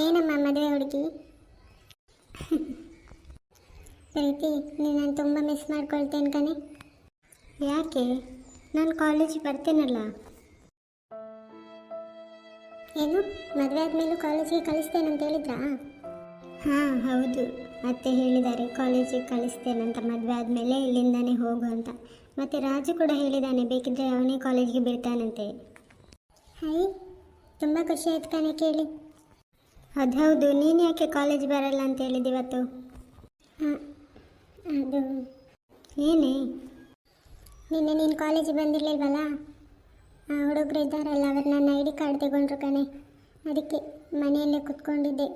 ಏನಮ್ಮ ಮದುವೆ ಹುಡುಗಿ? ಪ್ರೀತಿ, ನಾನು ತುಂಬ ಮಿಸ್ ಮಾಡ್ಕೊಳ್ತೇನೆ ಕಣೆ. ಯಾಕೆ? ನಾನು ಕಾಲೇಜಿಗೆ ಬರ್ತೇನಲ್ಲ. ಏನು, ಮದುವೆ ಆದಮೇಲೂ ಕಾಲೇಜಿಗೆ ಕಳಿಸ್ತೇನಂತ ಹೇಳಿದ್ರಾ? ಹಾಂ ಹೌದು, ಅತ್ತೆ ಹೇಳಿದ್ದಾರೆ ಕಾಲೇಜಿಗೆ ಕಳಿಸ್ತೇನಂತ ಮದುವೆ ಆದಮೇಲೆ ಇಲ್ಲಿಂದಾನೇ ಹೋಗು ಅಂತ. ಮತ್ತು ರಾಜು ಕೂಡ ಹೇಳಿದ್ದಾನೆ ಬೇಕಿದ್ದರೆ ಅವನೇ ಕಾಲೇಜಿಗೆ ಬಿಡ್ತಾನಂತೆ. ಹೈ, ತುಂಬ ಖುಷಿ ಆಯ್ತು ಕಣೆ ಕೇಳಿ. ಅದು ಹೌದು, ನೀನು ಯಾಕೆ ಕಾಲೇಜ್ ಬರಲ್ಲ ಅಂತ ಹೇಳಿದ್ದು ಇವತ್ತು? ಅದು ಏನೇ, ನಿನ್ನೆ ನೀನು ಕಾಲೇಜಿಗೆ ಬಂದಿರಲಿಲ್ವಲ್ಲ, ಹುಡುಗರು ಇದ್ದಾರಲ್ಲ ಅವರು ನನ್ನ ಐ ಡಿ ಕಾರ್ಡ್ ತಗೊಂಡ್ರು ಕಣೆ. ಅದಕ್ಕೆ ಮನೆಯಲ್ಲೇ ಕುತ್ಕೊಂಡಿದ್ದೆ.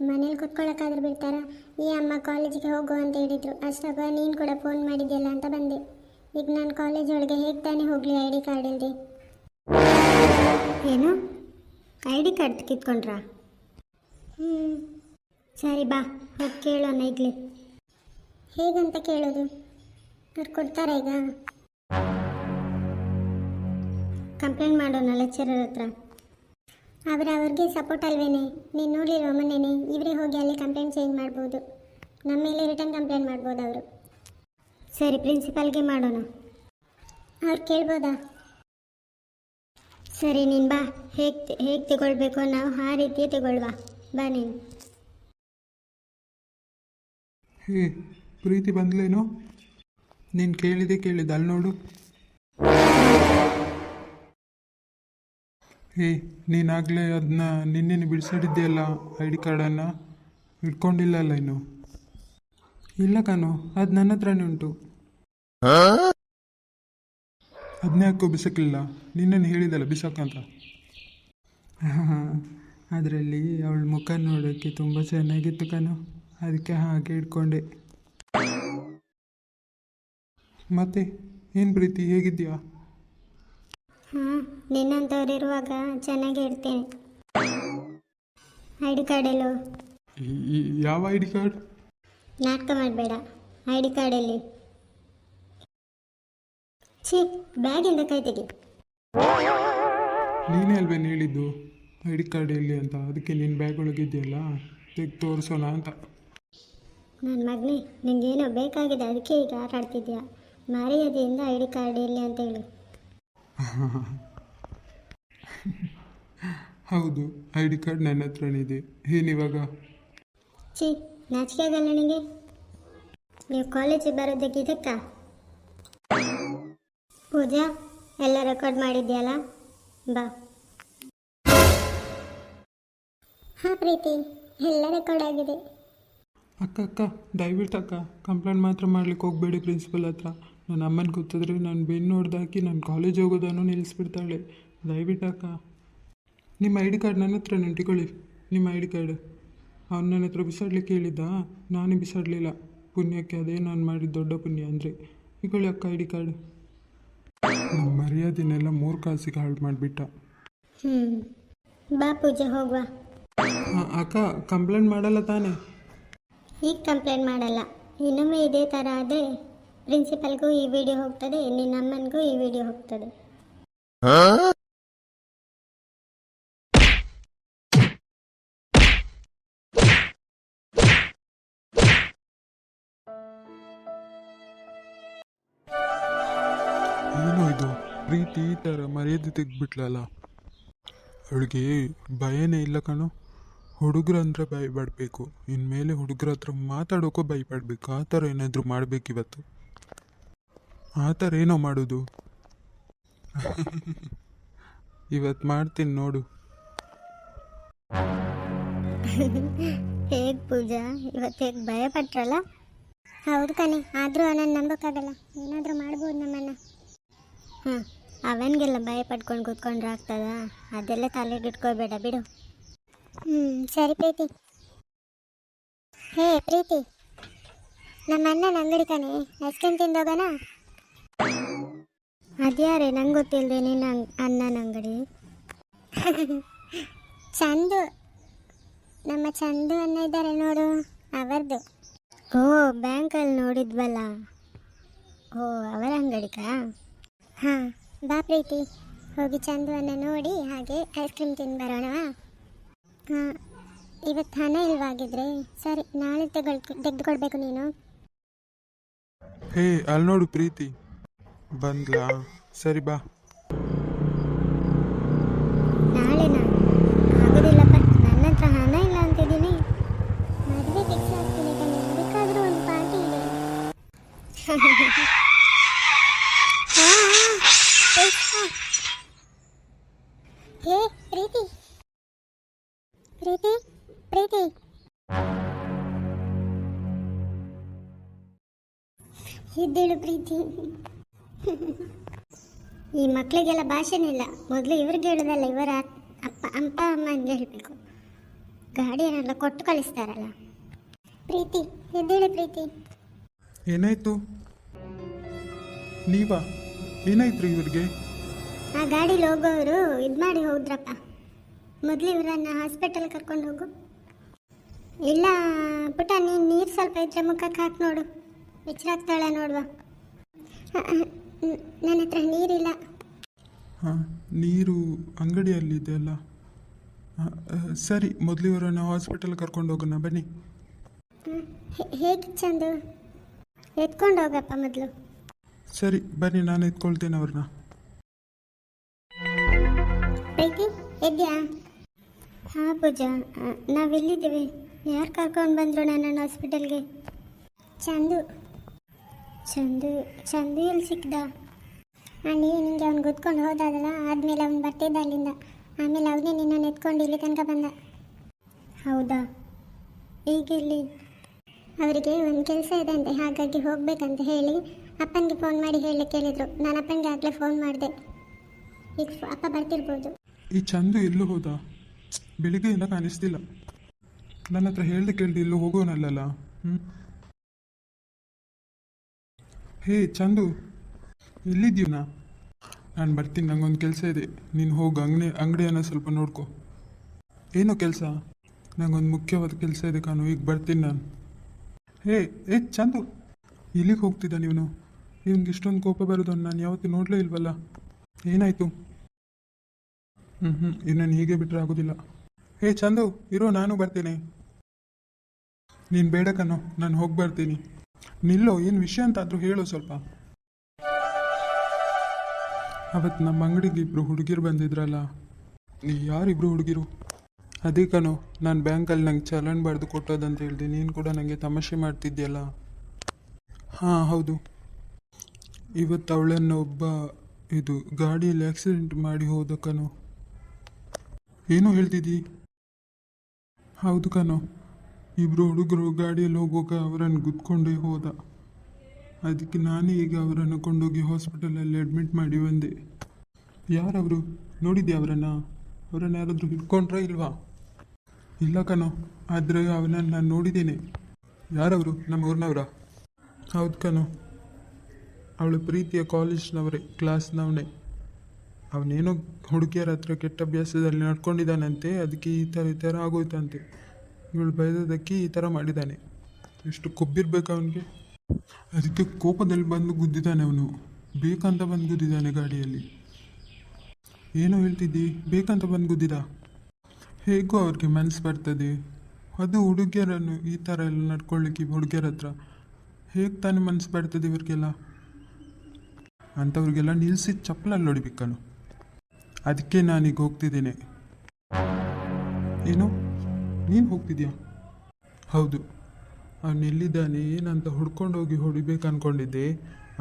ಮನೇಲಿ ಕುತ್ಕೊಳ್ಳೋಕ್ಕಾದ್ರೂ ಬಿಡ್ತಾರಾ? ಈ ಅಮ್ಮ ಕಾಲೇಜಿಗೆ ಹೋಗು ಅಂತ ಹೇಳಿದರು. ಅಷ್ಟಾಗ ನೀನು ಕೂಡ ಫೋನ್ ಮಾಡಿದ್ಯಲ್ಲ ಅಂತ ಬಂದೆ. ಈಗ ನಾನು ಕಾಲೇಜ್ ಒಳಗೆ ಹೇಗೆ ತಾನೇ ಹೋಗಲಿ ಐ ಡಿ ಕಾರ್ಡ್ ಇಲ್ಲದೆ? ಏನು, ಐ ಡಿ ಕಾರ್ಡ್ ಕಿತ್ಕೊಂಡ್ರಾ? ಸರಿ ಬಾ, ಹೋಗಿ ಕೇಳೋಣ ಈಗಲೇ. ಹೇಗಂತ ಕೇಳೋದು? ಅವ್ರು ಕೊಡ್ತಾರಾ ಈಗ? ಕಂಪ್ಲೇಂಟ್ ಮಾಡೋಣ ಲೆಕ್ಚರರ್ ಹತ್ರ. ಅವ್ರಿಗೆ ಸಪೋರ್ಟ್ ಅಲ್ವೇನೆ? ನೀನು ನೋಡಿರೋ ಮೊನ್ನೆನೆ ಇವರೇ ಹೋಗಿ ಅಲ್ಲಿ ಕಂಪ್ಲೇಂಟ್ ಚೇಂಜ್ ಮಾಡ್ಬೋದು. ನಮ್ಮ ಮೇಲೆ ರಿಟರ್ನ್ ಕಂಪ್ಲೇಂಟ್ ಮಾಡ್ಬೋದು ಅವರು. ಸರಿ, ಪ್ರಿನ್ಸಿಪಾಲ್ಗೆ ಮಾಡೋಣ. ಅವ್ರು ಕೇಳ್ಬೋದಾ? ಸರಿ, ನೀನು ಬಾ. ಹೇಗೆ ತಗೊಳ್ಬೇಕು ನಾವು ಆ ರೀತಿಯೇ ತಗೊಳ್ವಾ. ಬಾ ನೀನು. ಹೇ ಪ್ರೀತಿ ಬಂದ್ಲೇನು? ನೀನು ಕೇಳಿದೆ ಅಲ್ಲಿ ನೋಡು. ಹೇ, ನೀನಾಗಲೇ ಅದನ್ನ ನಿನ್ನೆ ಬಿಡಿಸಿಡಿದ್ದೆಯಲ್ಲ ಐ ಡಿ ಕಾರ್ಡನ್ನು, ಇಟ್ಕೊಂಡಿಲ್ಲಲ್ಲ ಇನ್ನು? ಇಲ್ಲ ಕಾನು, ಅದು ನನ್ನ ಹತ್ರನೇ ಉಂಟು. ಅದನ್ನೇ ಯಾಕೋ ಬಿಸಾಕಲಿಲ್ಲ? ನಿನ್ನನ್ನು ಹೇಳಿದಲ್ಲ ಬಿಸಾಕಂತ. ಅದರಲ್ಲಿ ಅವಳ ಮುಖ ನೋಡೋಕ್ಕೆ ತುಂಬ ಚೆನ್ನಾಗಿತ್ತು ಕಣೋ, ಅದಕ್ಕೆ ಹಾಗೆ ಇಟ್ಕೊಂಡೆ. ಮತ್ತೆ ಏನು ಪ್ರೀತಿ, ಹೇಗಿದ್ದೀಯಾ? ಹಾಂ, ನಿನ್ನಂಥವ್ರಿರುವಾಗ ಚೆನ್ನಾಗೇ ಇರ್ತೇನೆ. ಐ ಡಿ ಕಾರ್ಡ್ ಎಲ್ಲೋ? ಯಾವ ಐ ಡಿ ಕಾರ್ಡ್? ನಾಟಕ ಮಾಡಬೇಡ. ಐ ಡಿ ಕಾರ್ಡಲ್ಲಿ ಛೀ, ಬ್ಯಾಗಿಂದ ಕೈ ತೆಗಿ. ನೀನೇ ಅಲ್ವೇನು ಹೇಳಿದ್ದು ಐ ಡಿ ಕಾರ್ಡ್ ಎಲ್ಲಿ ಅಂತ? ಅದಕ್ಕೆ ನಿನ್ನ ಬ್ಯಾಗ್ ಒಳಗಿದೆಯಲ್ಲ, ತೆಗೆದು ತೋರಿಸೋಣ ಅಂತ. ನನ್ನ ಮಗನೇ, ನಿನಗೇನೋ ಬೇಕಾಗಿದೆ ಅದಕ್ಕೆ ಈಗ ಆಟ ಆಡ್ತಿದ್ಯಾ? ಮರ್ಯಾದೆಯಿಂದ ಐ ಡಿ ಕಾರ್ಡ್ ಎಲ್ಲಿ ಅಂತ ಹೇಳು. ಹೌದು, ಐ ಡಿ ಕಾರ್ಡ್ ನನ್ನ ಹತ್ರನಿದೆ. ಏನಿವಾಗ? ಛೀ, ನಾಚಿಕೆ ಆಗಲ್ಲ ನನಗೆ? ನೀವು ಕಾಲೇಜಿಗೆ ಬರೋದಕ್ಕೆ ಇದಕ್ಕ? ಪೂಜಾ, ಎಲ್ಲ ರೆಕಾರ್ಡ್ ಮಾಡಿದ್ಯಲ್ಲ, ಬಾ. ಹಾಂ ಪ್ರೀತಿ, ಎಲ್ಲ ರೆಕಾರ್ಡ್ ಆಗಿದೆ. ಅಕ್ಕ ದಯವಿಟ್ಟು ಅಕ್ಕ, ಕಂಪ್ಲೇಂಟ್ ಮಾತ್ರ ಮಾಡ್ಲಿಕ್ಕೆ ಹೋಗಬೇಡಿ ಪ್ರಿನ್ಸಿಪಲ್ ಹತ್ರ. ನನ್ನ ಅಮ್ಮನ ಗೊತ್ತಿದ್ರೆ ನಾನು ಬೆನ್ನು ಹೊಡೆದಾಕಿ ನಾನು ಕಾಲೇಜ್ ಹೋಗೋದನ್ನು ನಿಲ್ಲಿಸ್ಬಿಡ್ತಾಳೆ. ದಯವಿಟ್ಟು ಅಕ್ಕ. ನಿಮ್ಮ ಐ ಡಿ ಕಾರ್ಡ್ ನನ್ನ ಹತ್ರ ನೆಂಟಿಕೊಳ್ಳಿ. ನಿಮ್ಮ ಐ ಡಿ ಕಾರ್ಡ್ ಅವ್ನು ನನ್ನ ಹತ್ರ ಬಿಸಾಡ್ಲಿಕ್ಕೆ ಹೇಳಿದ್ದ, ನಾನೇ ಬಿಸಾಡಲಿಲ್ಲ. ಪುಣ್ಯಕ್ಕೆ ಅದೇ ನಾನು ಮಾಡಿದ ದೊಡ್ಡ ಪುಣ್ಯ ಅಂದರೆ. ಇಕೊಳ್ಳಿ ಅಕ್ಕ ಐ ಡಿ ಕಾರ್ಡ್. ನಮ್ಮ ಮರ್ಯಾದೆನೆಲ್ಲ 3 ಕಾಸಿಗೆ ಹಾಳು ಮಾಡಿಬಿಟ್ಟ. ಬಾ ಪೂಜೆ, ಹೋಗುವ. ಅಕ್ಕ, ಕಂಪ್ಲೇಂಟ್ ಮಾಡಲ್ಲ ತಾನೇ? ಈಗ ಕಂಪ್ಲೇಂಟ್ ಮಾಡಲ್ಲ. ಇನ್ನೊಮ್ಮೆ ಇದೇ ಥರ ಆದರೆ ಪ್ರಿನ್ಸಿಪಲ್ಗೂ ಈ ವಿಡಿಯೋ ಹೋಗ್ತದೆ, ನಿನ್ನ ಅಮ್ಮನಿಗೂ ಈ ವಿಡಿಯೋ ಹೋಗ್ತದೆ. ಏನೋ ಇದು, ಪ್ರೀತಿ ಈ ಥರ ಮರ್ಯಾದೆ ತೆಗೆದ್ಬಿಟ್ಲಲ್ಲ. ಅವಳಿಗೆ ಭಯನೇ ಇಲ್ಲ ಕಣೋ. ಹುಡುಗರಂದ್ರೆ ಭಯಪಡಬೇಕು, ಇನ್ಮೇಲೆ ಹುಡುಗರ ಹತ್ರ ಮಾತಾಡೋಕ್ಕೂ ಭಯಪಡಬೇಕು. ಆ ಥರ ಏನಾದರೂ ಮಾಡಬೇಕಿವತ್ತು. ಆ ಥರ ಏನೋ ಮಾಡೋದು. ಇವತ್ತು ಮಾಡ್ತೀನಿ ನೋಡು. ಹೇಗೆ ಪೂಜಾ, ಇವತ್ತು ಹೇಗೆ ಭಯಪಟ್ರಲ್ಲ? ಹೌದು ಕಣೆ, ಆದರೂ ಅವನನ್ನು ನಂಬೋಕ್ಕಾಗಲ್ಲ. ಏನಾದರೂ ಮಾಡ್ಬೋದು ನಮ್ಮನ್ನು. ಹಾಂ, ಅವನಿಗೆಲ್ಲ ಭಯ ಪಡ್ಕೊಂಡು ಕೂತ್ಕೊಂಡ್ರೆ ಆಗ್ತದಾ? ಅದೆಲ್ಲ ತಲೆಗೆ ಇಟ್ಕೋಬೇಡ ಬಿಡು. ಸರಿ ಪ್ರೀತಿ. ಹೇ ಪ್ರೀತಿ, ನಮ್ಮ ಅಣ್ಣನ ಅಂಗಡಿ ಕಣೆ, ಐಸ್ ಕ್ರೀಮ್ ತಿಂದೋಗೋಣ? ಅದ್ಯಾರೇ, ನಂಗೆ ಗೊತ್ತಿಲ್ಲದೆ ನಿನ್ನ ಅಣ್ಣನ ಅಂಗಡಿ? ಚಂದು, ನಮ್ಮ ಚಂದು ಅಣ್ಣ ಇದ್ದಾರೆ ನೋಡು, ಅವರದು. ಓ, ಬ್ಯಾಂಕಲ್ಲಿ ನೋಡಿದ್ವಲ್ಲ. ಓ, ಅವರ ಅಂಗಡಿಕಾ? ಹಾಂ, ಬಾ ಪ್ರೀತಿ, ಹೋಗಿ ಚಂದು ಅಣ್ಣ ನೋಡಿ ಹಾಗೆ ಐಸ್ ಕ್ರೀಮ್ ತಿಂದು ಬರೋಣವಾ? ಹಾಂ, ಇವತ್ತು ಹಣ ಇಲ್ವಾಗಿದ್ರೆ ಸರಿ, ನಾಳೆ ತೆಗೆದುಕೊಳ್ಬೇಕು ನೀನು. ಹೇ ಅಲ್ಲಿ ನೋಡು ಪ್ರೀತಿ ಬಂದ್ಲಾ? ಸರಿ ಬಾ. ನಾಳೆನಾ? ಆಗೋದಿಲ್ಲಪ್ಪ, ನನ್ನ ಹತ್ರ ಹಣ ಇಲ್ಲ ಅಂತಿದ್ದೀನಿ. ಮದುವೆ ಫಿಕ್ಸ್ ಆಗ್ತೀನಿ ಕಣೆ, ಅದಕ್ಕಾದ್ರೂ ಒಂದು ಪಾರ್ಟಿ ಇದೆ. ಹೇ ಪ್ರೀತಿ, ಪ್ರೀತಿ, ಪ್ರೀತಿ, ಇದ್ದೇಳು ಪ್ರೀತಿ. ಈ ಮಕ್ಕಳಿಗೆಲ್ಲ ಭಾಷೆನೇ ಇಲ್ಲ. ಮೊದಲು ಇವ್ರಿಗೆ ಹೇಳೋದಲ್ಲ, ಇವರ ಅಪ್ಪ ಅಮ್ಮನಿಗೆ ಹೇಳಬೇಕು. ಗಾಡಿಯನ್ನೆಲ್ಲ ಕೊಟ್ಟು ಕಳಿಸ್ತಾರಲ್ಲ. ಪ್ರೀತಿ, ಎದ್ದೇಳಿ ಪ್ರೀತಿ. ಏನಾಯ್ತು? ನೀವಾ? ಏನಾಯ್ತು ಇವ್ರಿಗೆ? ಆ ಗಾಡೀಲಿ ಹೋಗೋರು ಇದು ಮಾಡಿ ಹೋದ್ರಪ್ಪ. ಮೊದಲು ಇವರನ್ನು ಹಾಸ್ಪಿಟಲ್ ಕರ್ಕೊಂಡು ಹೋಗು. ಇಲ್ಲ ಪುಟ್ಟ, ನೀನು ನೀರು ಸ್ವಲ್ಪ ಇದ್ರೆ ಮುಖಕ್ಕೆ ಹಾಕಿ ನೋಡು, ವಿಚಾರಾಗ್ತಾಳೆ ನೋಡುವ. ನನ್ನ ಹತ್ರ ನೀರಿಲ್ಲ. ಹಾಂ, ನೀರು ಅಂಗಡಿಯಲ್ಲಿದೆ ಅಲ್ಲ. ಸರಿ, ಮೊದಲು ಇವರನ್ನು ಹಾಸ್ಪಿಟಲ್ ಕರ್ಕೊಂಡು ಹೋಗೋಣ ಬನ್ನಿ. ಹೇಗೆ ಚಂದು? ಎತ್ಕೊಂಡು ಹೋಗಪ್ಪ ಮೊದಲು. ಸರಿ ಬನ್ನಿ, ನಾನು ಎತ್ಕೊಳ್ತೇನೆ ಅವ್ರನ್ನ. ಪ್ರೀತಿ, ಎದ್ಯಾ? ಹಾಂ ಪೂಜಾ, ನಾವಿಲ್ಲಿದ್ದೀವಿ. ಯಾರು ಕರ್ಕೊಂಡು ಬಂದರು ನನ್ನನ್ನು ಹಾಸ್ಪಿಟಲ್ಗೆ? ಚಂದು. ಚಂದು ಚಂದು ಎಲ್ಲಿ ಸಿಕ್ಕಿದ? ನಿನಗೆ ಅವ್ನು ಗುದ್ಕೊಂಡು ಹೋದಾದಲ್ಲ, ಆದಮೇಲೆ ಅವ್ನು ಬರ್ತಿದ್ದ ಅಲ್ಲಿಂದ. ಆಮೇಲೆ ಅವನೇ ನಿನ್ನನ್ನು ಎತ್ಕೊಂಡು ಇಲ್ಲಿ ತನಕ ಬಂದ. ಹೌದಾ? ಈಗಿಲ್ಲಿ ಅವರಿಗೆ ಒಂದು ಕೆಲಸ ಇದೆ ಅಂತೆ, ಹಾಗಾಗಿ ಹೋಗಬೇಕಂತ ಹೇಳಿ ಅಪ್ಪನಿಗೆ ಫೋನ್ ಮಾಡಿ ಹೇಳಲಿಕ್ಕೆ ಹೇಳಿದರು. ನಾನು ಅಪ್ಪನಿಗೆ ಆಗಲೇ ಫೋನ್ ಮಾಡಿದೆ. ಈಗ ಅಪ್ಪ ಬರ್ತಿರ್ಬೋದು. ಈ ಚಂದು ಎಲ್ಲೂ ಹೋದ? ಬೆಳಿಗ್ಗೆಯಿಂದ ಕಾಣಿಸ್ತಿಲ್ಲ. ನನ್ನ ಹತ್ರ ಹೇಳ್ದೆ ಕೇಳ್ದೆ ಎಲ್ಲೂ ಹೋಗೋನಲ್ಲ. ಹೇ ಚಂದು, ಎಲ್ಲಿದ್ದೀವನಾ? ನಾನು ಬರ್ತೀನಿ, ನಂಗೊಂದು ಕೆಲಸ ಇದೆ. ನೀನು ಹೋಗು, ಅಂಗಡಿಯನ್ನು ಸ್ವಲ್ಪ ನೋಡ್ಕೊ. ಏನೋ ಕೆಲಸ? ನಂಗೊಂದು ಮುಖ್ಯವಾದ ಕೆಲಸ ಇದೆ ಕಾನು, ಈಗ ಬರ್ತೀನಿ ನಾನು. ಹೇ ಚಂದು, ಇಲ್ಲಿಗೆ ಹೋಗ್ತಿದ್ದ ನೀವನು? ಇವನಿಗೆ ಇಷ್ಟೊಂದು ಕೋಪ ಬರೋದನ್ನು ನಾನು ಯಾವತ್ತೂ ನೋಡಲೇ ಇಲ್ವಲ್ಲ. ಏನಾಯಿತು? ಇನ್ನೇನು ಹೀಗೆ ಬಿಟ್ಟರೆ ಆಗೋದಿಲ್ಲ. ಹೇ ಚಂದು, ಇರೋ, ನಾನು ಬರ್ತೀನಿ. ನೀನು ಬೇಡ ಕಣೋ, ನಾನು ಹೋಗಿ ಬರ್ತೀನಿ. ನಿಲ್ಲೋ, ಏನು ವಿಷಯ ಅಂತಾದರೂ ಹೇಳೋ ಸ್ವಲ್ಪ. ಅವತ್ತು ನಮ್ಮ ಅಂಗಡಿಗೆ ಇಬ್ಬರು ಹುಡುಗಿರು ಬಂದಿದ್ರಲ್ಲ. ಯಾರಿಬ್ಬರು ಹುಡುಗಿರು? ಅದೇ ಕಣೋ, ನಾನು ಬ್ಯಾಂಕಲ್ಲಿ ನಂಗೆ ಚಲನ್ ಬರೆದು ಕೊಟ್ಟೋದಂತ ಹೇಳಿದೆ. ನೀನು ಕೂಡ ನನಗೆ ತಮಾಷೆ ಮಾಡ್ತಿದ್ಯಲ್ಲ. ಹಾಂ ಹೌದು. ಇವತ್ತು ಅವಳನ್ನು ಒಬ್ಬ ಗಾಡಿಯಲ್ಲಿ ಆಕ್ಸಿಡೆಂಟ್ ಮಾಡಿ ಹೋದ ಕಣೋ. ಏನೋ ಹೇಳ್ತಿದ್ದಿ? ಹೌದು ಕಣೋ, ಇಬ್ಬರು ಹುಡುಗರು ಗಾಡಿಯಲ್ಲಿ ಹೋಗುವಾಗ ಅವರನ್ನು ಗುದ್ಕೊಂಡೇ ಹೋದ. ಅದಕ್ಕೆ ನಾನೇ ಈಗ ಅವರನ್ನು ಕೊಂಡೋಗಿ ಹಾಸ್ಪಿಟಲಲ್ಲಿ ಅಡ್ಮಿಟ್ ಮಾಡಿ ಬಂದೆ. ಯಾರವರು? ನೋಡಿದ್ಯಾ ಅವರನ್ನು ಯಾರಾದರೂ ಹಿಡ್ಕೊಂಡ್ರಾ ಇಲ್ವಾ? ಇಲ್ಲ ಕಣೋ, ಆದರೆ ಅವನನ್ನು ನಾನು ನೋಡಿದ್ದೇನೆ. ಯಾರವರು? ನಮ್ಮ ಊರಿನವರ? ಹೌದು ಕಣೋ, ಅವಳ ಪ್ರೀತಿಯ ಕಾಲೇಜ್ನವರೇ, ಕ್ಲಾಸ್ನವನೇ. ಅವನೇನೋ ಹುಡುಗಿಯರ ಹತ್ರ ಕೆಟ್ಟ ಅಭ್ಯಾಸದಲ್ಲಿ ನಡ್ಕೊಂಡಿದ್ದಾನಂತೆ. ಅದಕ್ಕೆ ಈ ಥರ ಆಗೋಯ್ತಂತೆ. ಇವಳು ಬೈದೋದಕ್ಕೆ ಈ ಥರ ಮಾಡಿದ್ದಾನೆ. ಎಷ್ಟು ಕೊಬ್ಬಿರ್ಬೇಕು ಅವನಿಗೆ. ಅದಕ್ಕೆ ಕೋಪದಲ್ಲಿ ಬಂದು ಗುದ್ದಿದ್ದಾನೆ ಅವನು. ಬೇಕಂತ ಬಂದು ಗುದ್ದಿದ್ದಾನೆ ಗಾಡಿಯಲ್ಲಿ. ಏನೋ ಹೇಳ್ತಿದ್ದಿ? ಬೇಕಂತ ಬಂದು ಗುದ್ದಿದ? ಹೇಗೂ ಅವ್ರಿಗೆ ಮನಸ್ಸು ಬರ್ತದೆ. ಅದು ಹುಡುಗಿಯರನ್ನು ಈ ಥರ ಎಲ್ಲ ನಡ್ಕೊಳ್ಳಿಕ್ಕೆ ಹುಡುಗಿಯರ ಹತ್ರ ಹೇಗೆ ತಾನೇ ಮನಸ್ಸು ಬರ್ತದೆ ಇವ್ರಿಗೆಲ್ಲ? ಅಂಥವ್ರಿಗೆಲ್ಲ ನಿಲ್ಲಿಸಿ ಚಪ್ಪಲಲ್ಲಿ ನೋಡಿಬೇಕನು. ಅದಕ್ಕೆ ನಾನೀಗ ಹೋಗ್ತಿದ್ದೇನೆ. ಏನು? ನೀನು ಹೋಗ್ತಿದ್ಯಾ? ಹೌದು. ಅವನು ಎಲ್ಲಿದ್ದಾನೆ ಏನಂತ ಹುಡ್ಕೊಂಡೋಗಿ ಹೊಡಿಬೇಕು ಅಂದ್ಕೊಂಡಿದ್ದೆ.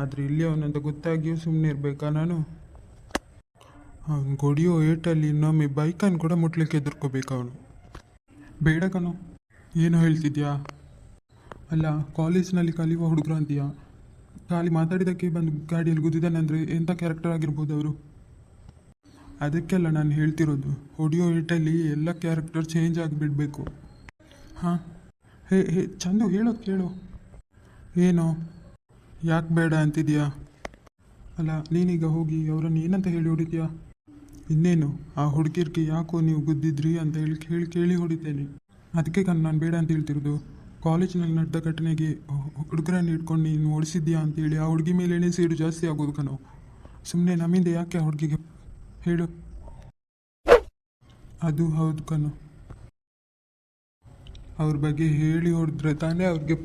ಆದರೆ ಇಲ್ಲಿ ಅವನಂತ ಗೊತ್ತಾಗಿಯೂ ಸುಮ್ಮನೆ ಇರಬೇಕಾ ನಾನು? ಅವನು ಹೊಡಿಯೋ ಏಟಲ್ಲಿ ಇನ್ನೊಮ್ಮೆ ಬೈಕನ್ನು ಕೂಡ ಮುಟ್ಲಿಕ್ಕೆ ಎದುರ್ಕೋಬೇಕು ಅವನು. ಬೇಡ ಕಣೋ. ಏನೋ ಹೇಳ್ತಿದ್ಯಾ? ಅಲ್ಲ, ಕಾಲೇಜ್ನಲ್ಲಿ ಕಲಿಯುವ ಹುಡುಗರು ಅಂತೀಯಾ? ಖಾಲಿ ಮಾತಾಡಿದ್ದಕ್ಕೆ ಬಂದು ಗಾಡಿಯಲ್ಲಿ ಗುದ್ದಿದ್ದಾನೆ ಅಂದರೆ ಎಂಥ ಕ್ಯಾರೆಕ್ಟರ್ ಆಗಿರ್ಬೋದು ಅವರು? ಅದಕ್ಕೆಲ್ಲ ನಾನು ಹೇಳ್ತಿರೋದು. ಹೊಡಿಯೋ ಏಟಲ್ಲಿ ಎಲ್ಲ ಕ್ಯಾರೆಕ್ಟರ್ ಚೇಂಜ್ ಆಗಿಬಿಡಬೇಕು. ಹಾಂ, ಹೇ ಚಂದು, ಹೇಳೋದು ಕೇಳು. ಏನೋ? ಯಾಕೆ ಬೇಡ ಅಂತಿದ್ಯಾ? ಅಲ್ಲ, ನೀನೀಗ ಹೋಗಿ ಅವರನ್ನು ಏನಂತ ಹೇಳಿ ಹೊಡಿತೀಯಾ? ಇನ್ನೇನು, ಆ ಹುಡುಗಿರ್ಗೆ ಯಾಕೋ ನೀವು ಗುದ್ದಿದ್ರಿ ಅಂತ ಕೇಳಿ ಹೊಡಿತೇನೆ. ಅದಕ್ಕೆ ನಾನು ಬೇಡ ಅಂತ ಹೇಳ್ತಿರೋದು. ಕಾಲೇಜಿನಲ್ಲಿ ನಡೆದ ಘಟನೆಗೆ ಹುಡುಗರನ್ನು ಇಟ್ಕೊಂಡು ನೀನು ಓಡಿಸಿದ್ಯಾ ಅಂತೇಳಿ ಆ ಹುಡುಗಿ ಮೇಲೆ ಸೀಡು ಜಾಸ್ತಿ ಆಗೋದು ಕಣೋ. ಸುಮ್ಮನೆ ನಮ್ಮಿಂದ ಯಾಕೆ ಆ ಹುಡುಗಿಗೆ ಹೇಳು? ಅದು ಹೌದು ಕಣೋ. ಅವ್ರ ಬಗ್ಗೆ ಹೇಳಿ ಹೊಡೆದ್ರೆ ತಾನೇ ಅವ್ರಿಗೆ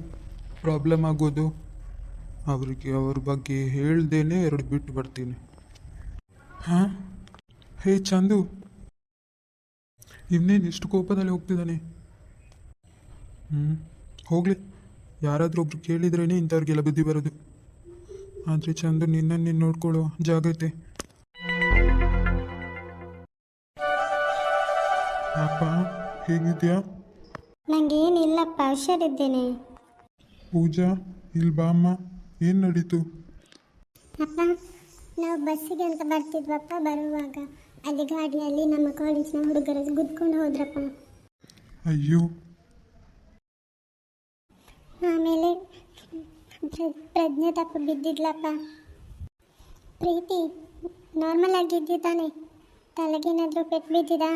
ಪ್ರಾಬ್ಲಮ್ ಆಗೋದು. ಅವ್ರ ಬಗ್ಗೆ ಹೇಳ್ದೇನೆ 2 ಬಿಟ್ಟು ಬರ್ತೀನಿ. ಹಾಂ, ಹೇ ಚಂದು, ಇವನೇನು ಇಷ್ಟು ಕೋಪದಲ್ಲಿ ಹೋಗ್ತಿದ್ದಾನೆ? ಹೋಗಲಿ, ಯಾರಾದರೂ ಒಬ್ರು ಕೇಳಿದ್ರೇ ಇಂಥವ್ರಿಗೆಲ್ಲ ಬುದ್ಧಿ ಬರೋದು. ಆದರೆ ಚಂದು, ನಿನ್ನನ್ನು ನೀನು ನೋಡ್ಕೊಳ್ಳೋ ಜಾಗ್ರತೆ. ಅಪ್ಪ ಹೇಗಿದ್ಯಾ? ನನಗೇನಿಲ್ಲಪ್ಪ, ಹುಷಾರಿದ್ದೇನೆ. ಪೂಜಾ, ಇಲ್ಲಿ ಬಾ ಅಮ್ಮ. ಏನು ನಡೀತು? ಅಪ್ಪ, ನಾವು ಬಸ್ಸಿಗೆ ಅಂತ ಬರ್ತಿದ್ವಪ್ಪ. ಬರುವಾಗ ಅಲ್ಲಿ ಗಾಡಿಯಲ್ಲಿ ನಮ್ಮ ಕಾಲೇಜಿನ ಹುಡುಗರು ಗುದ್ಕೊಂಡು ಹೋದ್ರಪ್ಪ. ಅಯ್ಯೋ. ಆಮೇಲೆ ಪ್ರಜ್ಞೆ ತಪ್ಪು ಬಿದ್ದಿದ್ಲಪ್ಪ. ಪ್ರೀತಿ ನಾರ್ಮಲ್ ಆಗಿದ್ದಿ ತಾನೆ? ತಲೆಗೇನಾದರೂ ಪೆಟ್ಟು ಬಿದ್ದಿದಾ?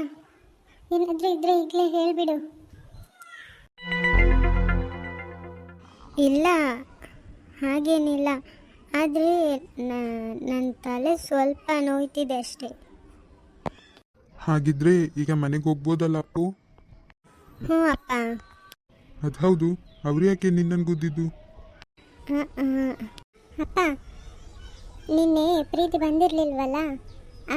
ಏನಾದರೂ ಇದ್ರೆ ಈಗಲೇ ಹೇಳಿಬಿಡು. ಇಲ್ಲ, ಹಾಗೇನಿಲ್ಲ. ಆದರೆ ನನ್ನ ತಲೆ ಸ್ವಲ್ಪ ನೋಯ್ತಿದೆ ಅಷ್ಟೇ. ಹಾಗಿದ್ರೆ ಈಗ ಮನೆಗೆ ಹೋಗ್ಬೋದಲ್ಲ ಅಪ್ಪು? ಹ್ಞೂ ಅಪ್ಪ. ಅದು ಹೌದು, ಅವ್ರು ಯಾಕೆ ನಿನ್ನನ್ನು ಗುದ್ದಿದ್ದು? ಅಪ್ಪ, ನಿನ್ನೆ ಪ್ರೀತಿ ಬಂದಿರಲಿಲ್ವಲ್ಲ,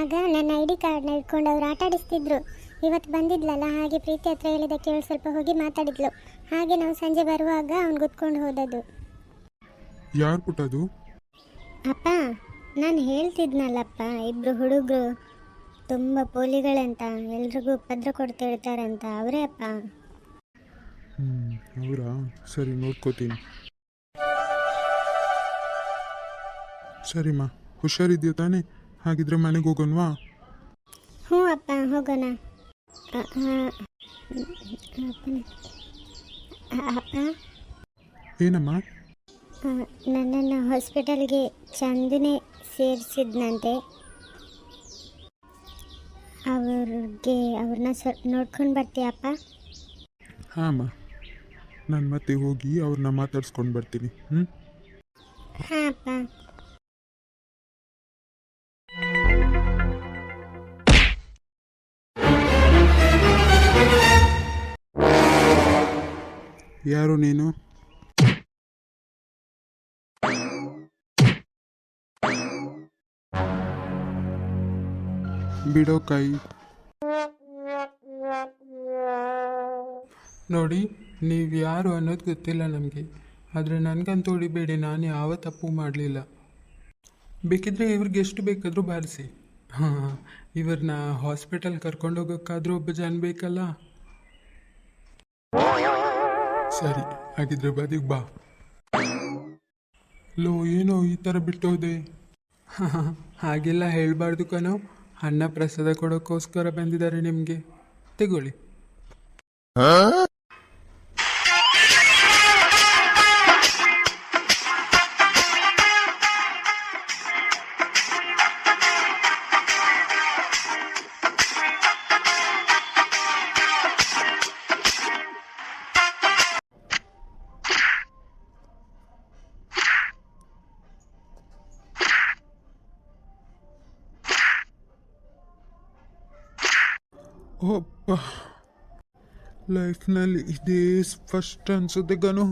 ಆಗ ನನ್ನ ID ಕಾರ್ಡ್ನ ಇಟ್ಕೊಂಡು ಅವ್ರು ಆಟ ಆಡಿಸ್ತಿದ್ರು. ಇವತ್ತು ಬಂದಿದ್ಲಲ್ಲ, ಹಾಗೆ ಪ್ರೀತಿ ಹತ್ರ ಹೇಳಿದ್ದಕ್ಕೆ ಅವಳು ಸ್ವಲ್ಪ ಹೋಗಿ ಮಾತಾಡಿದ್ಲು. ಹಾಗೆ ನಾವು ಸಂಜೆ ಬರುವಾಗ ಅವ್ನು ಗುದ್ಕೊಂಡು ಹೋದದ್ದು. ಯಾರು ಪುಟ್ಟದು? ಅಪ್ಪ, ನಾನು ಹೇಳ್ತಿದ್ನಲ್ಲಪ್ಪ, 2 ಹುಡುಗರು ತುಂಬ ಪೋಲಿಗಳಂತ, ಎಲ್ರಿಗೂ ಉಪದ್ರ ಕೊಡ್ತಿರ್ತಾರಂತ, ಅವರೇ ಅಪ್ಪ. ಅವರಾ? ಸರಿ, ನೋಡ್ಕೋತೀನಿ. ಸರಿಮ್ಮ, ಹುಷಾರಿದ್ಯಾ ತಾನೇ? ಹಾಗಿದ್ರೆ ಮನೆಗೆ ಹೋಗೋಣವಾ? ಹ್ಞೂ ಅಪ್ಪ, ಹೋಗೋಣ. ಅಪ್ಪ, ಏನಮ್ಮ? ನನ್ನನ್ನು ಹಾಸ್ಪಿಟಲ್ಗೆ ಚಂದನೆ ಸೇರಿಸಿದ್ನಂತೆ. ಅವ್ರನ್ನ ನೋಡ್ಕೊಂಡು ಬರ್ತೀಯಪ್ಪ? ಹಾಂ ಅಮ್ಮ, ನಾನು ಮತ್ತೆ ಹೋಗಿ ಅವ್ರನ್ನ ಮಾತಾಡ್ಸ್ಕೊಂಡು ಬರ್ತೀನಿ. ಹಾಂ ಅಪ್ಪ. ಯಾರು ನೀನು? ಬಿಡೋ ಕೈ. ನೋಡಿ, ನೀವು ಯಾರು ಅನ್ನೋದು ಗೊತ್ತಿಲ್ಲ ನಮಗೆ, ಆದರೆ ನನಗಂತೂ ಹೊಡಿಬೇಡಿ, ನಾನು ಯಾವ ತಪ್ಪು ಮಾಡಲಿಲ್ಲ. ಬೇಕಿದ್ರೆ ಇವ್ರಿಗೆ ಎಷ್ಟು ಬೇಕಾದರೂ ಬಾರಿಸಿ. ಹಾಂ, ಇವ್ರನ್ನ ಹಾಸ್ಪಿಟಲ್ ಕರ್ಕೊಂಡು ಹೋಗೋಕ್ಕಾದ್ರೂ ಒಬ್ಬ ಜನ ಬೇಕಲ್ಲ. ಸರಿ, ಹಾಗಿದ್ರೆ ಬದಿಗೆ ಬಾ. ಲೋ, ಏನೋ ಈ ಥರ ಬಿಟ್ಟೋದೆ? ಹಾಗೆಲ್ಲ ಹೇಳಬಾರ್ದು ಕಣೋ. ಅನ್ನ ಪ್ರಸಾದ ಕೊಡೋಕ್ಕೋಸ್ಕರ ಬಂದಿದ್ದಾರೆ ನಿಮಗೆ, ತಗೊಳ್ಳಿ. ಒಪ್ಪ, ಲೈಫ್ನಲ್ಲಿ ಇದೇ ಫಸ್ಟ್ ಅನ್ಸುತ್ತೆ ಕಣೋ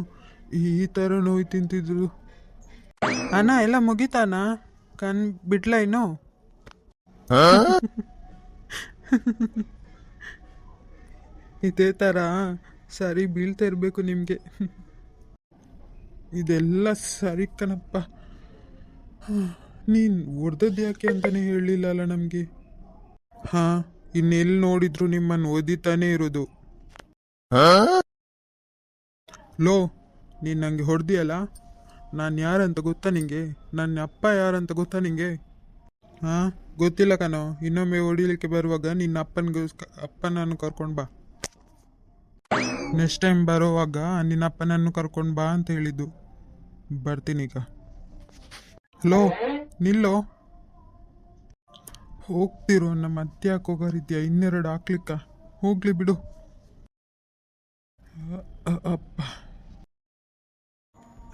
ಈ ಥರ ನೋವು ತಿಂತಿದ್ರು. ಅಣ್ಣ, ಎಲ್ಲ ಮುಗಿತಾನ? ಕಣ್ ಬಿಡ್ಲ ಇನ್ನು? ಇದೇ ಥರ ಸರಿ ಬೀಳ್ತಾ ಇರಬೇಕು ನಿಮಗೆ. ಇದೆಲ್ಲ ಸರಿ ಕಣಪ್ಪ. ನೀನು ಹೊಡೆದದ್ದು ಯಾಕೆ ಅಂತಲೇ ಹೇಳಲಿಲ್ಲ ಅಲ್ಲ ನಮಗೆ? ಹಾಂ, ಇನ್ನೆಲ್ಲಿ ನೋಡಿದ್ರು ನಿಮ್ಮನ್ನು ಓದಿತಾನೇ ಇರೋದು. ಲೋ, ನೀನು ನನಗೆ ಹೊಡೆದಿಯಲ್ಲ, ನಾನು ಯಾರಂತ ಗೊತ್ತಾ ನಿಂಗೆ? ನನ್ನ ಅಪ್ಪ ಯಾರಂತ ಗೊತ್ತಾ ನಿಂಗೆ? ಹಾಂ, ಗೊತ್ತಿಲ್ಲ ಕಣೋ. ಇನ್ನೊಮ್ಮೆ ಹೊಡಿಲಿಕ್ಕೆ ಬರುವಾಗ ನಿನ್ನ ಅಪ್ಪನನ್ನು ಕರ್ಕೊಂಡು ಬಾ. ನೆಕ್ಸ್ಟ್ ಟೈಮ್ ಬರೋವಾಗ ನಿನ್ನ ಅಪ್ಪನನ್ನು ಕರ್ಕೊಂಡು ಬಾ ಅಂತ ಹೇಳಿದ್ದು. ಬರ್ತೀನಿ ಈಗ. ಲೋ, ನಿಲ್ಲೋ. ಹೋಗ್ತಿರೋ, ನಮ್ಮ ಮತ್ತೆ ಯಾಕೆ ಹೋಗೋರಿದ್ಯಾ? 2 ಹಾಕ್ಲಿಕ್ಕ? ಹೋಗ್ಲಿ ಬಿಡು. ಅಪ್ಪ,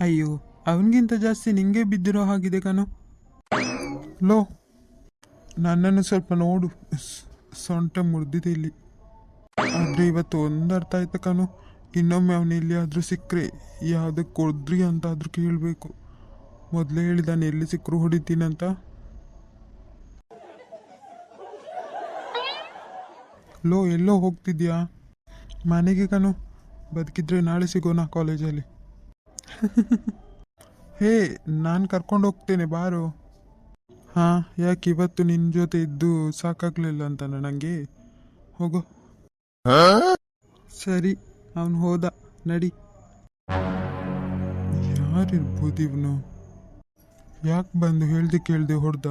ಅಯ್ಯೋ, ಅವನಿಗಿಂತ ಜಾಸ್ತಿ ನಿಂಗೆ ಬಿದ್ದಿರೋ ಹಾಗಿದೆ ಕಣೋ. ಲೋ, ನನ್ನನ್ನು ಸ್ವಲ್ಪ ನೋಡು, ಸೊಂಟ ಮುರಿದಿದೆ ಇಲ್ಲಿ. ಆದರೆ ಇವತ್ತು ಒಂದು ಅರ್ಥ ಆಯ್ತು ಕಣೋ, ಇನ್ನೊಮ್ಮೆ ಅವನು ಎಲ್ಲಿಯಾದರೂ ಸಿಕ್ಕರೆ ಯಾವುದಕ್ಕೆ ಕೊಡ್ರಿ ಅಂತ ಆದರೂ ಕೇಳಬೇಕು. ಮೊದಲೇ ಹೇಳಿದಾನೆ ಎಲ್ಲಿ ಸಿಕ್ಕರು ಹೊಡಿತೀನಂತ. ಲೋ ಎಲ್ಲೋ ಹೋಗ್ತಿದ್ಯಾ? ಮನೆಗೆ ಕಣು, ಬದುಕಿದ್ರೆ ನಾಳೆ ಸಿಗೋಣ ಕಾಲೇಜಲ್ಲಿ. ಹೇ, ನಾನು ಕರ್ಕೊಂಡು ಹೋಗ್ತೇನೆ ಬಾರು. ಹಾಂ, ಯಾಕೆ ಇವತ್ತು ನಿನ್ನ ಜೊತೆ ಇದ್ದು ಸಾಕಾಗಲಿಲ್ಲ ಅಂತಾನ ನನಗೆ? ಹೋಗೋ. ಸರಿ, ಅವನು ಹೋದ, ನಡಿ. ಯಾರಿರ್ಬೋದು ಇವನು? ಯಾಕೆ ಬಂದು ಹೇಳ್ದೆ ಕೇಳ್ದೆ ಹೊಡ್ದ?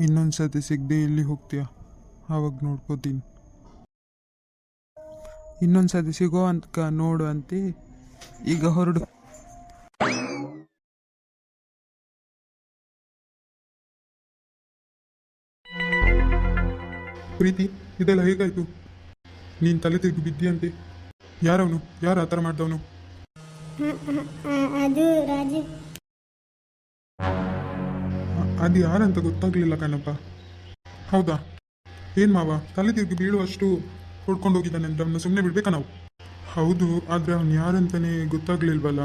ಇನ್ನೊಂದು ಸತಿ ಸಿಗದೆ ಎಲ್ಲಿ ಹೋಗ್ತೀಯ? ಆವಾಗ ನೋಡ್ಕೋತೀನಿ. ಇನ್ನೊಂದು ಸತಿ ಸಿಗೋ ಅಂತ ನೋಡು ಅಂತೆ. ಈಗ ಹೊರಡು. ಪ್ರೀತಿ, ಇದೆಲ್ಲ ಹೇಗಾಯ್ತು? ನೀನು ತಲೆ ತಿರುಗಿ ಬಿದ್ದಿಯಂತೆ. ಯಾರವನು? ಯಾರು ಆ ಥರ ಮಾಡ್ದವನು? ಅದು ರಾಜು. ಅದು ಯಾರಂತ ಗೊತ್ತಾಗ್ಲಿಲ್ಲ ಕಣಪ್ಪ. ಹೌದಾ? ಏನು ಮಾವ, ತಲೆ ತಿರುಗಿ ಬೀಳುವಷ್ಟು ಹೊಡ್ಕೊಂಡು ಹೋಗಿದ್ದಾನೆ ಅಂತ ಅವನ್ನ ಸುಮ್ಮನೆ ಬಿಡ್ಬೇಕಾ ನಾವು? ಹೌದು, ಆದರೆ ಅವನು ಯಾರಂತಾನೆ ಗೊತ್ತಾಗ್ಲಿಲ್ವಲ್ಲ.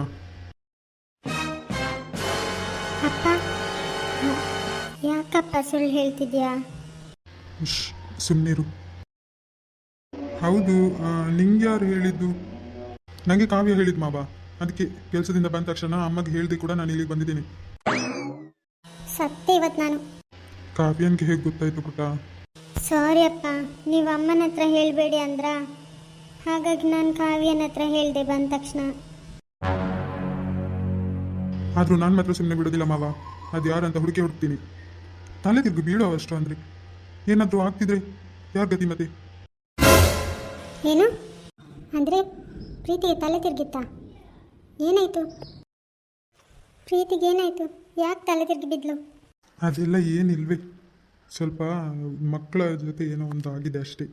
ಅಪ್ಪ, ಯಾಕಪ್ಪ ಸುಳ್ಳು ಹೇಳ್ತಿದ್ಯಾ? ಸುಮ್ಮನಿರು. ಹೌದು, ನಿಂಗೆ ಯಾರು ಹೇಳಿದ್ದು? ನನಗೆ ಕಾವ್ಯ ಹೇಳಿದ್ದು ಮಾವ. ಅದಕ್ಕೆ ಕೆಲಸದಿಂದ ಬಂದ ತಕ್ಷಣ ಅಮ್ಮಗೆ ಹೇಳಿದೆ ಕೂಡ ನಾನು ಇಲ್ಲಿಗೆ ಬಂದಿದ್ದೀನಿ. ಸತ್ಯ ಇವತ್ತು ನಾನು. ಕಾವ್ಯನ್ಗೆ ಹೇಗೆ ಗೊತ್ತಾಯ್ತು ಪುಟ್ಟ? ಸಾರಿ ಅಪ್ಪ, ನೀವು ಅಮ್ಮನ ಹತ್ರ ಹೇಳಬೇಡಿ ಅಂದ್ರ, ಹಾಗಾಗಿ ನಾನು ಕಾವ್ಯನ ಹತ್ರ ಹೇಳಿದೆ ಬಂದ ತಕ್ಷಣ. ಆದರೂ ನಾನು ಮಾತ್ರ ಸುಮ್ಮನೆ ಬಿಡೋದಿಲ್ಲ ಮಾವ. ಅದು ಯಾರಂತ ಹುಡುಕಿ ಹುಡ್ತೀನಿ. ತಲೆ ತಿರುಗಿ ಬೀಳೋ ಅಷ್ಟು ಅಂದರೆ ಏನಾದರೂ ಆಗ್ತಿದ್ರೆ ಯಾರ ಗತಿ ಮತ್ತೆ? ಏನು ಅಂದರೆ ಪ್ರೀತಿಗೆ ತಲೆ ತಿರುಗಿತ್ತಾ? ಏನಾಯಿತು? ಪ್ರೀತಿಗೆ ಏನಾಯಿತು? ಯಾಕೆ ತಲೆ ತಿರುಗಿ ಬಿದ್ಲು? ಅದೆಲ್ಲ ಏನಿಲ್ವೇ, ಸ್ವಲ್ಪ ಮಕ್ಕಳ ಜೊತೆ ಏನೋ ಒಂದು ಆಗಿದೆ ಅಷ್ಟೇ.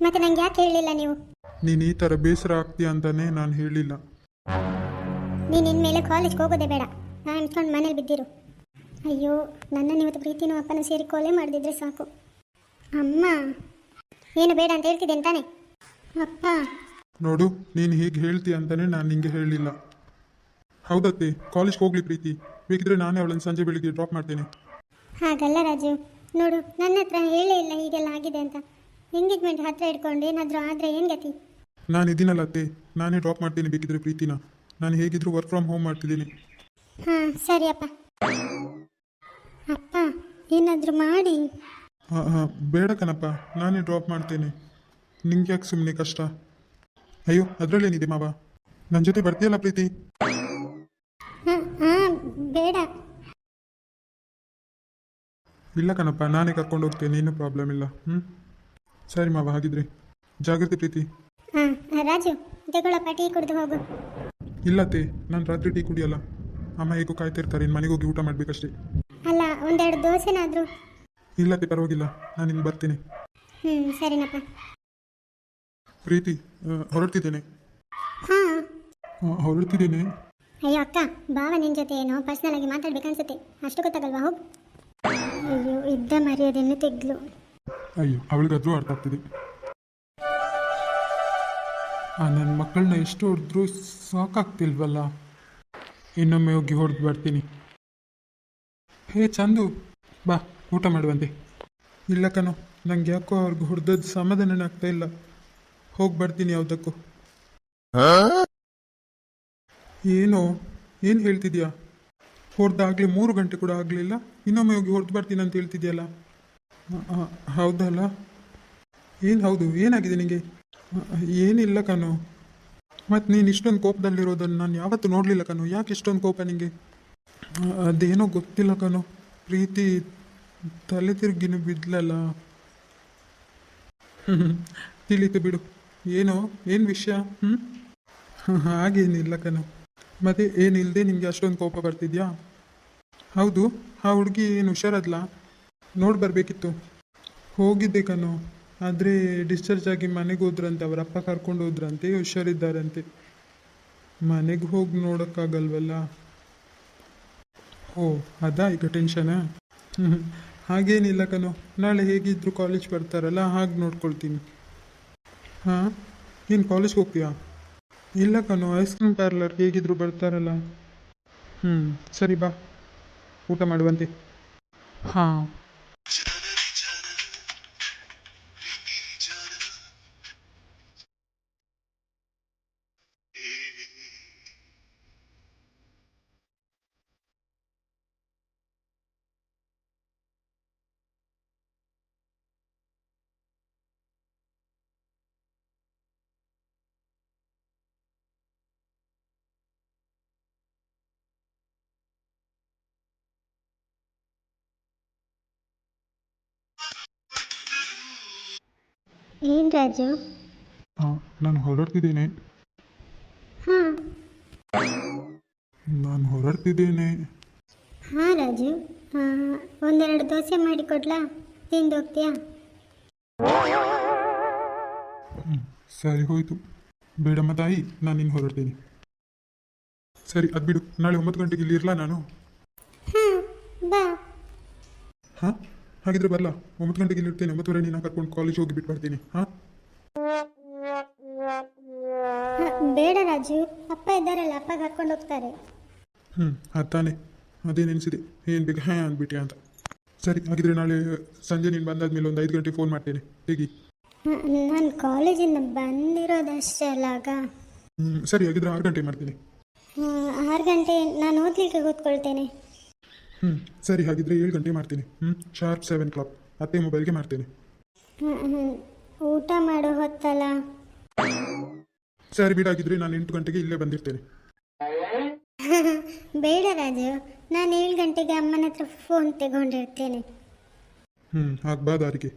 ಮತ್ತೆ ನಂಗೆ ಯಾಕೆ ಹೇಳಿಲ್ಲ ನೀವು? ನೀನು ಈ ಥರ ಬೇಸರ ಆಗ್ತೀಯ ಅಂತಾನೆ ನಾನು ಹೇಳಿಲ್ಲ. ನೀನು ಇನ್ಮೇಲೆ ಕಾಲೇಜ್ಗೆ ಹೋಗೋದೇ ಬೇಡ, ನಾನು ಅನ್ಕೊಂಡು ಮನೇಲಿ ಬಿದ್ದಿರು. ಅಯ್ಯೋ, ನನ್ನನ್ನು ಇವತ್ತು ಪ್ರೀತಿನೂ ಅಪ್ಪನ ಸೇರಿ ಕೊಲೆ ಮಾಡಿದಿದ್ರೆ ಸಾಕು. ಅಮ್ಮ ಏನು ಬೇಡ ಅಂತ ಹೇಳ್ತಿದ್ದೇನೆ ತಾನೆ? ಅಪ್ಪ ನೋಡು, ನೀನು ಹೀಗೆ ಹೇಳ್ತೀಯ ಅಂತಾನೆ ನಾನು ನಿಂಗೆ ಹೇಳಲಿಲ್ಲ. ಹೌದತ್ತೆ, ಕಾಲೇಜ್ಗೆ ಹೋಗ್ಲಿ ಪ್ರೀತಿ. ಬೇಕಿದ್ರೆ ನಾನೇ ಅವಳನ್ನು ಸಂಜೆ ಬೆಳಿಗ್ಗೆ ಡ್ರಾಪ್ ಮಾಡ್ತೇನೆ. ಹಾಗಲ್ಲ ರಾಜು, ನೋಡು ನನ್ನ ಹತ್ರ ಹೇಳೇ ಇಲ್ಲ ಹೀಗೆಲ್ಲ ಆಗಿದೆ ಅಂತ. ಎಂಗೇಜ್ಮೆಂಟ್ ಹತ್ರ ಇಟ್ಕೊಂಡು ಏನಾದರೂ ಆದರೆ ಏನು ಗತಿ? ನಾನು ಇದೀನಲ್ಲ ಅತ್ತೆ, ನಾನೇ ಡ್ರಾಪ್ ಮಾಡ್ತೀನಿ ಬೇಕಿದ್ರೆ ಪ್ರೀತಿನ. ನಾನು ಹೇಗಿದ್ರು ವರ್ಕ್ ಫ್ರಮ್ ಹೋಮ್ ಮಾಡ್ತಿದ್ದೀನಿ. ಹಾಂ ಸರಿ ಅಪ್ಪ. ಅಪ್ಪ ಏನಾದರೂ ಮಾಡಿ. ಹಾಂ ಬೇಡ ಕಣಪ್ಪ, ನಾನೇ ಡ್ರಾಪ್ ಮಾಡ್ತೇನೆ. ನಿಂಗೆ ಯಾಕೆ ಸುಮ್ಮನೆ ಕಷ್ಟ? ಅಯ್ಯೋ, ಅದರಲ್ಲೇನಿದೆ ಮಾವ, ನನ್ನ ಜೊತೆ ಬರ್ತೀಯಲ್ಲ ಪ್ರೀತಿ? ಹಾಂ ಬೇಡ. ಇಲ್ಲ ಕಣಪ್ಪ, ನಾನೇ ಕರ್ಕೊಂಡು ಹೋಗ್ತೇನೆ, ಏನೂ ಪ್ರಾಬ್ಲಮ್ ಇಲ್ಲ. ಸರಿ ಮಾವ, ಹಾಗಿದ್ರೆ ಜಾಗ್ರತೆ ಪ್ರೀತಿ. ಹಾಂ ರಾಜು, ತಗೊಳ್ಳಪ್ಪ, ಟೀ ಕುಡಿದು ಹೋಗು. ಇಲ್ಲತ್ತೆ, ನಾನು ರಾತ್ರಿ ಟೀ ಕುಡಿಯಲ್ಲ. ಅಮ್ಮ ಹೇಗೂ ಕಾಯ್ತಿರ್ತಾರೆ, ಇನ್ನು ಮನೆಗೆ ಹೋಗಿ ಊಟ ಮಾಡಬೇಕಷ್ಟೇ. ಅಲ್ಲ, ಒಂದೆರಡು ದೋಸೆನಾದರೂ? ಇಲ್ಲತ್ತೆ, ಪರವಾಗಿಲ್ಲ, ನಾನು ಇನ್ನು ಬರ್ತೀನಿ. ಸರಿನಪ್ಪ. ಪ್ರೀತಿ, ಹೊರಡ್ತಿದ್ದೇನೆ. ಹಾಂ ಹೊರಡ್ತಿದ್ದೇನೆ. ಅಯ್ಯೋ ಅಕ್ಕ, ಬಾವ ನಿನ್ನ ಜೊತೆ ಏನೋ ಪರ್ಸ್ನಲ್ ಆಗಿ ಮಾತಾಡ್ಬೇಕನ್ಸುತ್ತೆ, ಅಷ್ಟು ಗೊತ್ತಾಗಲ್ವಾ? ಹೋಗು. ಅಯ್ಯೋ, ಇದ್ದ ಮರ್ಯಾದೆಯನ್ನು ತೆಗ್ಲು. ಅಯ್ಯೋ, ಅವಳಿಗಾದ್ರೂ ಅರ್ಥ ಆಗ್ತಿದೆ. ನನ್ನ ಮಕ್ಕಳನ್ನ ಎಷ್ಟು ಹೊಡೆದ್ರೂ ಸಾಕಾಗ್ತಿಲ್ವಲ್ಲ. ಇನ್ನೊಮ್ಮೆ ಹೋಗಿ ಹೊಡೆದು ಬರ್ತೀನಿ. ಹೇ ಚಂದು, ಬಾ ಊಟ ಮಾಡುವಂತೆ. ಇಲ್ಲ ಕಣೋ, ನಂಗೆ ಯಾಕೋ ಅವ್ರಿಗೆ ಹೊಡೆದದ್ದು ಸಮಾಧಾನನೇ ಆಗ್ತಾ ಇಲ್ಲ. ಹೋಗಿ ಬರ್ತೀನಿ ಯಾವುದಕ್ಕೂ. ಏನೋ ಏನು ಹೇಳ್ತಿದ್ಯಾ? ಹೊಡೆದಾಗಲೇ 3 ಗಂಟೆ ಕೂಡ ಆಗಲಿಲ್ಲ, ಇನ್ನೊಮ್ಮೆ ಹೋಗಿ ಹೊಡೆದು ಬರ್ತೀನಿ ಅಂತ ಹೇಳ್ತಿದ್ಯಲ್ಲ? ಹೌದಲ್ಲ? ಏನು ಹೌದು? ಏನಾಗಿದೆ ನಿನಗೆ? ಏನಿಲ್ಲ ಕಣೋ. ಮತ್ತು ನೀನು ಇಷ್ಟೊಂದು ಕೋಪದಲ್ಲಿರೋದನ್ನು ನಾನು ಯಾವತ್ತೂ ನೋಡಲಿಲ್ಲ ಕಣೋ. ಯಾಕೆ ಇಷ್ಟೊಂದು ಕೋಪ ನಿನಗೆ? ಅದೇನೋ ಗೊತ್ತಿಲ್ಲ ಕಣೋ, ಪ್ರೀತಿ ತಲೆ ತಿರುಗಿನ ಬಿದ್ಲಲ್ಲ. ತಿಳಿತು ಬಿಡು. ಏನೋ ಏನು ವಿಷಯ? ಹಾಗೇನಿಲ್ಲ ಕಣೋ. ಮತ್ತೆ ಏನಿಲ್ಲದೆ ನಿಮಗೆ ಅಷ್ಟೊಂದು ಕೋಪ ಬರ್ತಿದ್ಯಾ? ಹೌದು, ಆ ಹುಡುಗಿ ಏನು ಹುಷಾರದ್ಲ? ನೋಡಿ ಬರಬೇಕಿತ್ತು. ಹೋಗಿದ್ದೆ ಕಣೋ, ಆದರೆ ಡಿಸ್ಚಾರ್ಜ್ ಆಗಿ ಮನೆಗೆ ಹೋದ್ರಂತೆ. ಅವರ ಅಪ್ಪ ಕರ್ಕೊಂಡು ಹೋದ್ರಂತೆ, ಹುಷಾರಿದ್ದಾರಂತೆ. ಮನೆಗೆ ಹೋಗಿ ನೋಡೋಕ್ಕಾಗಲ್ವಲ್ಲ. ಓ ಅದಾ ಈಗ ಟೆನ್ಷನಾ? ಹಾಗೇನಿಲ್ಲ ಕಣೋ, ನಾಳೆ ಹೇಗಿದ್ರು ಕಾಲೇಜ್ ಬರ್ತಾರಲ್ಲ, ಹಾಗೆ ನೋಡ್ಕೊಳ್ತೀನಿ. ಹಾಂ, ನೀನು ಕಾಲೇಜ್ಗೆ ಹೋಗ್ತೀಯಾ? ಇಲ್ಲ ಕಣೋ, ಐಸ್ ಕ್ರೀಮ್ ಪಾರ್ಲರ್ ಹೇಗಿದ್ರು ಬರ್ತಾರಲ್ಲ. ಹ್ಞೂ ಸರಿ ಬಾ, ಊಟ ಮಾಡುವಂತೆ. ಹಾಂ. ಏನು ರಾಜು? ಹಾಂ, ನಾನು ಹೊರಡ್ತಿದ್ದೇನೆ. ಹಾಂ ನಾನು ಹೊರಡ್ತಿದ್ದೇನೆ. ಹಾಂ ರಾಜು, ಒಂದೆರಡು ದೋಸೆ ಮಾಡಿಕೊಡ್ಲಾ? ತಿಂದು ಹೋಗ್ತೀಯಾ? ಸರಿ ಹೋಯಿತು. ಬೇಡಮ್ಮ ತಾಯಿ, ನಾನು ಇನ್ನು ಹೊರಡ್ತೀನಿ. ಸರಿ ಅದು ಬಿಡು, ನಾಳೆ 9 ಗಂಟೆಗೆ ಇಲ್ಲಿ ಇರಲಾ ನಾನು? ಹಾಂ ಬಾ. ಹಾಂ, ಹಾಗಿದ್ರೆ ಬರಲ್ಲ. 9 ಗಂಟೆಗೆ ಇಲ್ಲಿ ಇರ್ತೇನೆ. 9:30 ನೀನು ಕರ್ಕೊಂಡು ಕಾಲೇಜ್ ಹೋಗಿ ಬಿಟ್ಟು ಬರ್ತೀನಿ. ಹಾಂ ಬೇಡ ರಾಜು, ಅಪ್ಪ ಇದ್ದಾರಲ್ಲ, ಅಪ್ಪ ಕರ್ಕೊಂಡು ಹೋಗ್ತಾರೆ. ಅದು ತಾನೇ, ಅದೇ ನೆನೆಸಿದೆ ಏನು ಬೇಕು ಹ್ಯಾঁ ಅಂದ್ಬಿಟ್ಟೆ ಅಂತ. ಸರಿ ಹಾಗಿದ್ರೆ ನಾಳೆ ಸಂಜೆ ನೀನು ಬಂದಾದ್ಮೇಲೆ ಒಂದು 5 ಗಂಟೆಗೆ ಫೋನ್ ಮಾಡ್ತೇನೆ. ಹೇಗೆ? ನಾನು ಕಾಲೇಜಿಂದ ಬಂದಿರೋದಷ್ಟೇ ಅಲ್ಲ ಆಗ. ಸರಿ ಹಾಗಿದ್ರೆ 6 ಗಂಟೆ ಮಾಡ್ತೀನಿ. 6 ಗಂಟೆ ನಾನು ಓದಲಿಕ್ಕೆ ಕೂತ್ಕೊಳ್ತೇನೆ. ಸರಿ ಹಾಗಿದ್ರೆ 7 ಗಂಟೆ ಮಾಡ್ತೀನಿ. ಶಾರ್ಪ್ 7 o'clock ಅತ್ತೆ ಮೊಬೈಲ್ಗೆ ಮಾಡ್ತೇನೆ. ಊಟ ಮಾಡೋ ಹೊತ್ತಲ್ಲ. ಸರಿ ಬಿಡಾಗಿದ್ರೆ ನಾನು 8 ಗಂಟೆಗೆ ಇಲ್ಲೇ ಬಂದಿರ್ತೇನೆ. ಬೇಡ ರಾಜು, ನಾನು 7 ಗಂಟೆಗೆ ಅಮ್ಮನ ಹತ್ರ ಫೋನ್ ತಗೊಂಡಿರ್ತೇನೆ. ಹಾಗೆ ಬಾ ದಾರಿಗೆ.